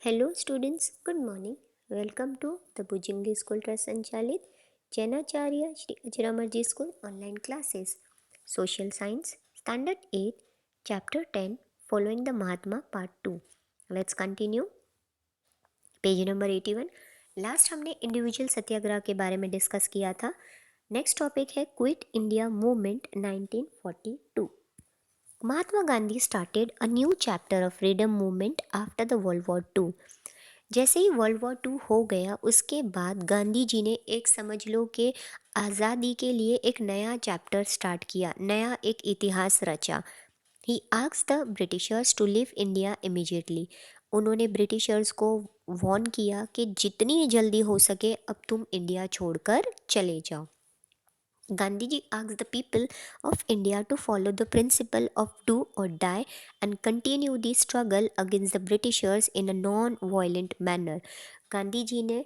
Hello students, good morning. Welcome to the Bujingi School Trust संचालित जैनाचार्य Shri Ajramarji school online classes social science standard 8 chapter 10 following the Mahatma part 2. Let's continue. Page number 81. Last हमने individual satyagraha के बारे में discuss किया था. Next topic है Quit India Movement 1942. Mahatma Gandhi started a new chapter of freedom movement after the World War II. जैसे ही world war to हो गया उसके बाद गांधी जी ने एक समझ लो कि आज़ादी के लिए एक नया चैप्टर स्टार्ट किया, नया एक इतिहास रचा. He asked the Britishers to leave India immediately. उन्होंने ब्रिटिशर्स को वॉर्न किया कि जितनी जल्दी हो सके अब तुम इंडिया छोड़कर चले जाओ. Gandhiji asked the people of India to follow the principle of do or die and continue the struggle against the Britishers in a non-violent manner. Gandhi ji ने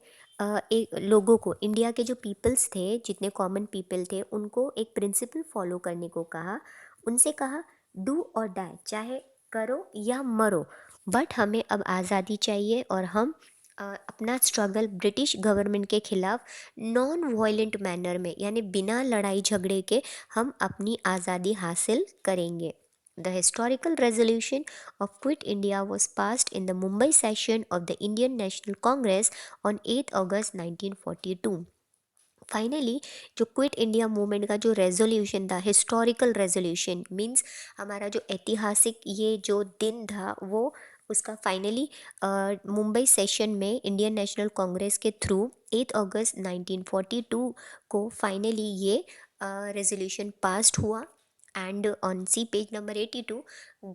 एक लोगों को, इंडिया के जो पीपल्स थे, जितने कॉमन पीपल थे, उनको एक प्रिंसिपल फॉलो करने को कहा. उनसे कहा डू और डाई, चाहे करो या मरो, बट हमें अब आज़ादी चाहिए और हम अपना स्ट्रगल ब्रिटिश गवर्नमेंट के खिलाफ नॉन वायलेंट मैनर में, यानी बिना लड़ाई झगड़े के हम अपनी आज़ादी हासिल करेंगे. The historical resolution of Quit India was passed in the Mumbai session of the Indian National Congress on 8 August 1942. Finally जो क्विट इंडिया मूवमेंट का जो रेजोल्यूशन था, हिस्टोरिकल रेजोल्यूशन मीन्स हमारा जो ऐतिहासिक ये जो दिन था, वो उसका फाइनली मुंबई सेशन में इंडियन नेशनल कांग्रेस के थ्रू 8 अगस्त 1942 को फाइनली ये रेजोल्यूशन पास्ड हुआ. And on see page number 82,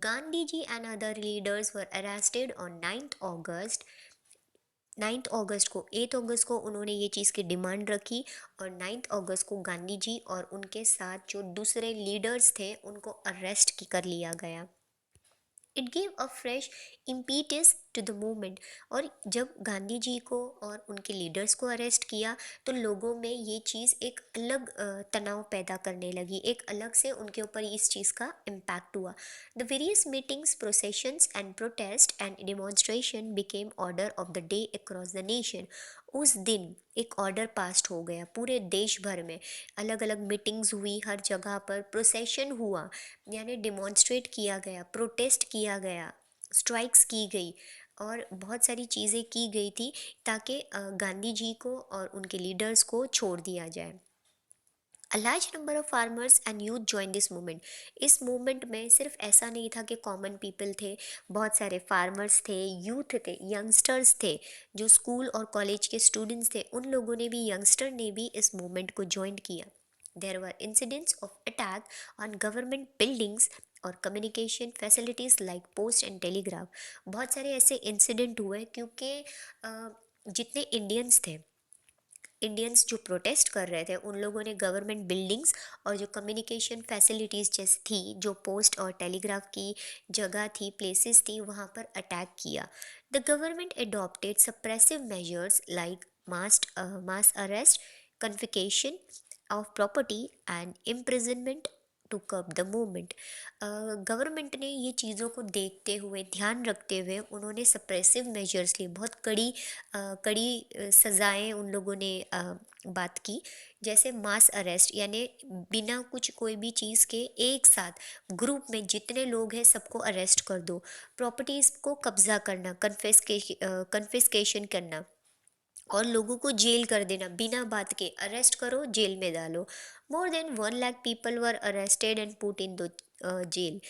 Gandhi ji and other leaders were arrested on 9th अगस्त को 8 अगस्त को उन्होंने ये चीज़ की डिमांड रखी और 9th अगस्त को गांधी जी और उनके साथ जो दूसरे लीडर्स थे उनको अरेस्ट कर लिया गया. It gave a fresh impetus to the movement. और जब गांधी जी को और उनके लीडर्स को अरेस्ट किया तो लोगों में ये चीज़ एक अलग तनाव पैदा करने लगी, एक अलग से उनके ऊपर इस चीज़ का इम्पैक्ट हुआ. The various meetings, processions and protest and demonstration became order of the day across the nation. उस दिन एक ऑर्डर पास्ट हो गया पूरे देश भर में. अलग अलग मीटिंग्स हुई, हर जगह पर प्रोसेशन हुआ, यानी डिमॉन्स्ट्रेट किया गया, प्रोटेस्ट किया गया, स्ट्राइक्स की गई और बहुत सारी चीज़ें की गई थी ताकि गांधी जी को और उनके लीडर्स को छोड़ दिया जाए. A large number of farmers and youth join this movement. इस मूवमेंट में सिर्फ ऐसा नहीं था कि कॉमन पीपल थे, बहुत सारे फार्मर्स थे, यूथ थे, यंगस्टर्स थे, जो स्कूल और कॉलेज के स्टूडेंट्स थे, उन लोगों ने भी, यंगस्टर ने भी इस मूवमेंट को ज्वाइन किया. There were incidents of attack on government buildings और communication facilities like post and telegraph. बहुत सारे ऐसे इंसिडेंट हुए क्योंकि जितने इंडियंस जो प्रोटेस्ट कर रहे थे उन लोगों ने गवर्नमेंट बिल्डिंग्स और जो कम्युनिकेशन फैसिलिटीज़ जैसे थी, जो पोस्ट और टेलीग्राफ की जगह थी, प्लेसेस थी, वहाँ पर अटैक किया. The government adopted suppressive measures like mass arrest, confiscation of property and imprisonment to curb the movement. Government ने ये चीज़ों को देखते हुए, ध्यान रखते हुए, उन्होंने सप्रेसिव मेजर्स लिए, बहुत कड़ी सज़ाएं उन लोगों ने बात की. जैसे मास अरेस्ट, यानी बिना कुछ कोई भी चीज़ के एक साथ ग्रुप में जितने लोग हैं सबको अरेस्ट कर दो. प्रॉपर्टीज़ को कब्जा करना, कन्फिस्केशन करना और लोगों को जेल कर देना, बिना बात के अरेस्ट करो, जेल में डालो. More than 1 lakh people were arrested and put in the jail.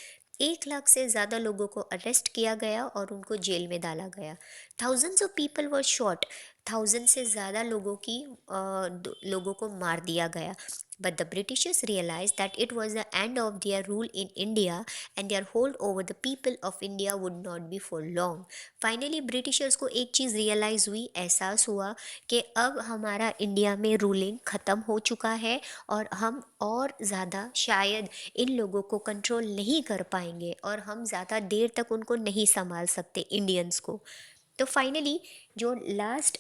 1 lakh से ज़्यादा लोगों को अरेस्ट किया गया और उनको जेल में डाला गया. Thousands of people were shot. 1000 से ज़्यादा लोगों को मार दिया गया. But the Britishers realize that it was the end of their rule in India and their hold over the people of India would not be for long. Finally Britishers को एक चीज़ realise हुई, एहसास हुआ कि अब हमारा इंडिया में ruling ख़त्म हो चुका है और हम और ज़्यादा शायद इन लोगों को कंट्रोल नहीं कर पाएंगे और हम ज़्यादा देर तक उनको नहीं संभाल सकते, इंडियंस को. तो फाइनली जो लास्ट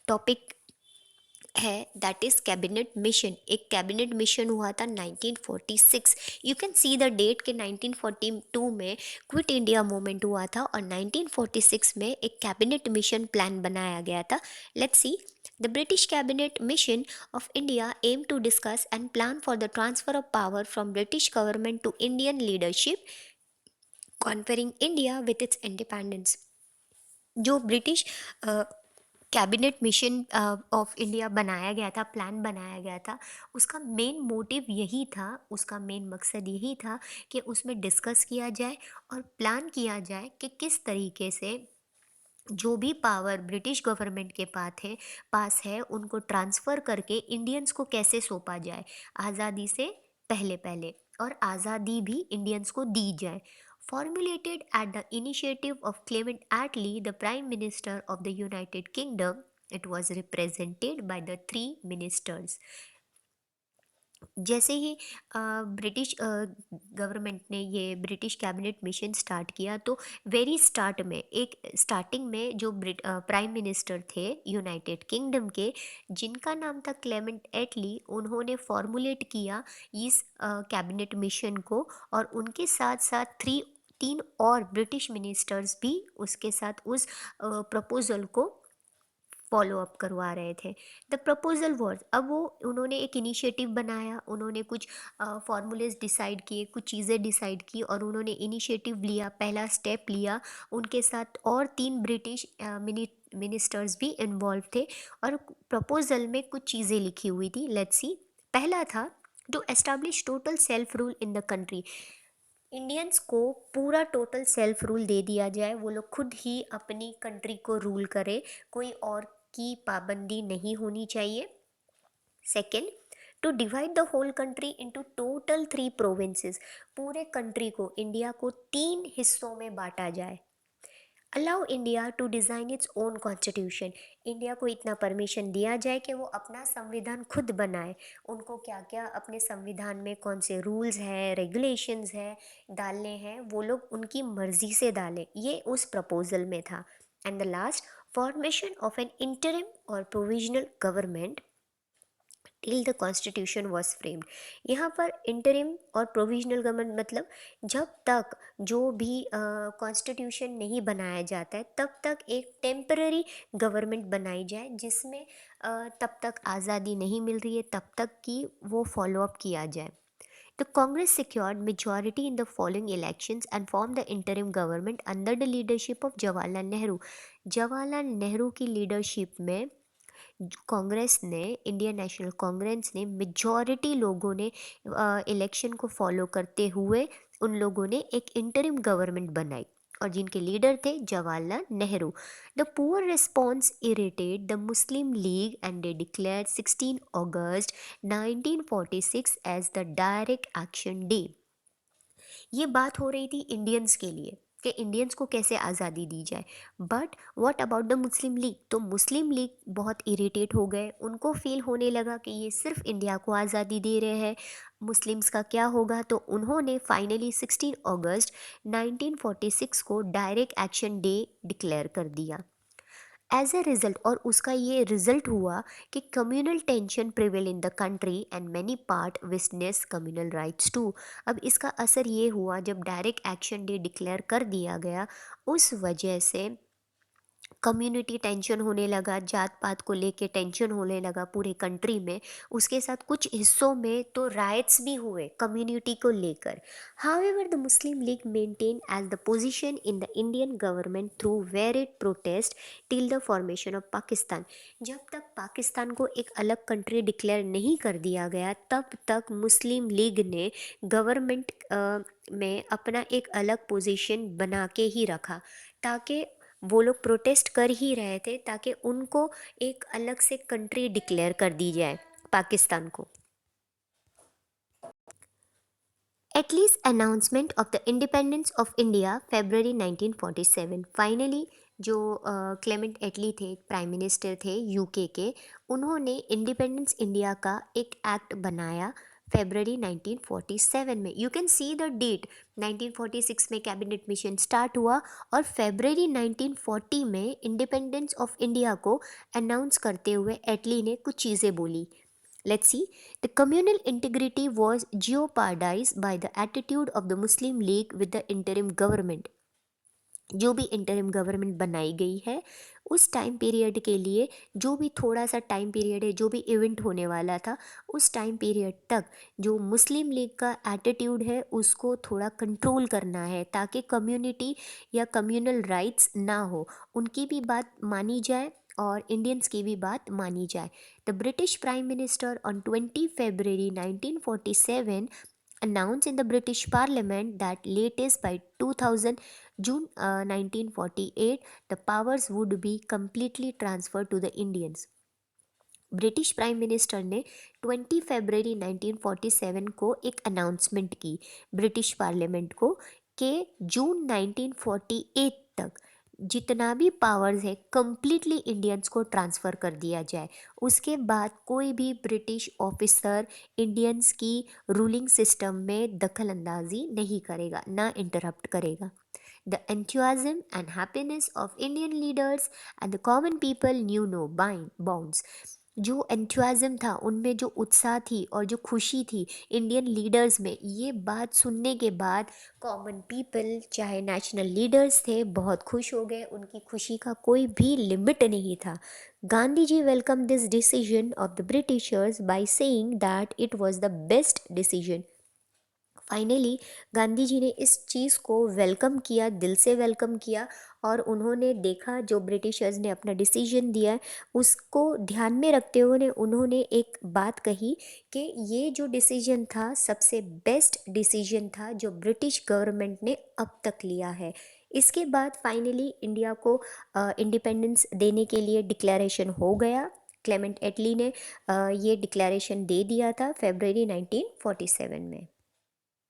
टॉपिक है दैट इज कैबिनेट मिशन। एक कैबिनेट मिशन हुआ था 1946। You can see the date के 1942 में क्विट इंडिया मूवमेंट हुआ था और 1946 में एक कैबिनेट मिशन प्लान बनाया गया था। Let's see. The British cabinet mission of India aimed to discuss and plan for the transfer of power from British government to Indian leadership, conferring India with its independence। जो British cabinet mission of India बनाया गया था, plan बनाया गया था, उसका main motive यही था, उसका मेन मकसद यही था कि उसमें डिस्कस किया जाए और प्लान किया जाए कि किस तरीके से जो भी पावर ब्रिटिश गवर्नमेंट के पास है उनको ट्रांसफ़र करके इंडियंस को कैसे सौंपा जाए आज़ादी से पहले पहले, और आज़ादी भी इंडियंस को दी जाए। Formulated at the initiative of Clement Attlee the prime minister of the United Kingdom, it was represented by the three ministers. जैसे ही ब्रिटिश गवर्नमेंट ने ये ब्रिटिश कैबिनेट मिशन स्टार्ट किया तो वेरी स्टार्ट में, एक स्टार्टिंग में जो प्राइम मिनिस्टर थे यूनाइटेड किंगडम के, जिनका नाम था क्लेमेंट एटली, उन्होंने फॉर्मुलेट किया इस कैबिनेट मिशन को, और उनके साथ साथ तीन और ब्रिटिश मिनिस्टर्स भी उसके साथ उस प्रपोज़ल को फॉलो अप करवा रहे थे। द प्रपोजल वर्ड, अब वो उन्होंने एक इनिशिएटिव बनाया, उन्होंने कुछ फार्मूलेज डिसाइड किए, कुछ चीज़ें डिसाइड की और उन्होंने इनिशिएटिव लिया, पहला स्टेप लिया। उनके साथ और तीन ब्रिटिश मिनिस्टर्स भी इन्वॉल्व थे और प्रपोजल में कुछ चीज़ें लिखी हुई थी। Let's see. पहला था to establish total self rule in the country. Indians को पूरा टोटल सेल्फ रूल दे दिया जाए, वो लोग खुद ही अपनी कंट्री को रूल करे, कोई और की पाबंदी नहीं होनी चाहिए। Second, to divide the whole country into total 3 provinces. पूरे कंट्री को, इंडिया को 3 हिस्सों में बांटा जाए। Allow India to design its own constitution. India को इतना परमिशन दिया जाए कि वो अपना संविधान खुद बनाए। उनको क्या क्या अपने संविधान में कौन से रूल्स हैं, रेगुलेशंस हैं, डालने हैं, वो लोग उनकी मर्जी से डालें। ये उस प्रपोजल में था। And the last, formation of an interim और provisional government till the constitution was framed. यहाँ पर इंटरिम और प्रोविजनल गवर्नमेंट मतलब जब तक जो भी कॉन्स्टिट्यूशन नहीं बनाया जाता है तब तक एक टेम्पररी गवर्नमेंट बनाई जाए, जिसमें तब तक आज़ादी नहीं मिल रही है तब तक कि वो फॉलो अप किया जाए। The Congress secured majority in the following elections and formed the interim government under the leadership of Jawaharlal Nehru। Jawaharlal Nehru की लीडरशिप में कांग्रेस ने, इंडियन नेशनल कांग्रेस ने, मेजॉरिटी लोगों ने इलेक्शन को फॉलो करते हुए उन लोगों ने एक इंटरिम गवर्नमेंट बनाई और जिनके लीडर थे Jawaharlal Nehru. The poor response irritated the Muslim League and they declared 16 August 1946 as the direct action day. ये बात हो रही थी इंडियंस के लिए कि इंडियंस को कैसे आज़ादी दी जाए। But what about the Muslim league? तो मुस्लिम लीग बहुत इरिटेट हो गए, उनको फील होने लगा कि ये सिर्फ इंडिया को आज़ादी दे रहे हैं, मुस्लिम्स का क्या होगा? तो उन्होंने फाइनली 16 अगस्त 1946 को डायरेक्ट एक्शन डे डिक्लेयर कर दिया। एज ए रिजल्ट, और उसका ये रिजल्ट हुआ कि communal tension prevail in the country and many part witness communal riots too. अब इसका असर ये हुआ, जब डायरेक्ट एक्शन डे डिक्लेयर कर दिया गया उस वजह से कम्युनिटी टेंशन होने लगा, जात पात को लेके टेंशन होने लगा पूरे कंट्री में। उसके साथ कुछ हिस्सों में तो राइट्स भी हुए कम्युनिटी को लेकर। However the Muslim League maintain as the position in the Indian government through varied protest till the formation of Pakistan. जब तक पाकिस्तान को एक अलग कंट्री डिक्लेयर नहीं कर दिया गया तब तक मुस्लिम लीग ने गवर्नमेंट में अपना एक अलग पोजीशन बना के ही रखा, ताकि वो लोग प्रोटेस्ट कर ही रहे थे ताकि उनको एक अलग से कंट्री डिक्लेयर कर दी जाए, पाकिस्तान को। At least announcement of the independence of India February 1947। Finally जो क्लेमेंट एटली थे, प्राइम मिनिस्टर थे यूके के, उन्होंने इंडिपेंडेंस इंडिया का एक एक्ट बनाया फरवरी 1947 में। You can see the date, 1946 में कैबिनेट मिशन स्टार्ट हुआ और फरवरी 1940 में इंडिपेंडेंस ऑफ इंडिया को अनाउंस करते हुए एटली ने कुछ चीज़ें बोली। Let's see. The communal integrity was jeopardized by the attitude of the Muslim League with the interim government. जो भी इंटरिम गवर्नमेंट बनाई गई है उस टाइम पीरियड के लिए, जो भी थोड़ा सा टाइम पीरियड है, जो भी इवेंट होने वाला था उस टाइम पीरियड तक जो मुस्लिम लीग का एटीट्यूड है उसको थोड़ा कंट्रोल करना है ताकि कम्युनिटी या कम्युनल राइट्स ना हो, उनकी भी बात मानी जाए और इंडियंस की भी बात मानी जाए। The British prime minister on 20 February 1947 announced in the British Parliament that latest by 2000 June 1948 the powers would be completely transferred to the Indians. British prime minister ने 20 फरवरी 1947 को एक अनाउंसमेंट की ब्रिटिश पार्लियामेंट को कि जून 1948 तक जितना भी पावर्स है कम्प्लीटली इंडियंस को ट्रांसफ़र कर दिया जाए। उसके बाद कोई भी ब्रिटिश ऑफिसर इंडियंस की रूलिंग सिस्टम में दखल अंदाजी नहीं करेगा, ना इंटरप्ट करेगा। The enthusiasm and happiness of Indian leaders and the common people knew no bounds. जो एंथुआज़म था, उनमें जो उत्साह थी और जो खुशी थी इंडियन लीडर्स में, ये बात सुनने के बाद कॉमन पीपल चाहे नेशनल लीडर्स थे बहुत खुश हो गए, उनकी खुशी का कोई भी लिमिट नहीं था। Gandhi ji welcome this decision of the Britishers by saying that it was the best decision. Finally Gandhi ji ने इस चीज़ को वेलकम किया, दिल से वेलकम किया और उन्होंने देखा जो ब्रिटिशर्स ने अपना डिसीजन दिया है उसको ध्यान में रखते हुए उन्होंने एक बात कही कि ये जो डिसीजन था सबसे बेस्ट डिसीजन था जो ब्रिटिश गवर्नमेंट ने अब तक लिया है। इसके बाद फाइनली इंडिया को इंडिपेंडेंस देने के लिए डिक्लेरेशन हो गया। क्लेमेंट एटली ने ये डिक्लेरेशन दे दिया था फरवरी 1947 में।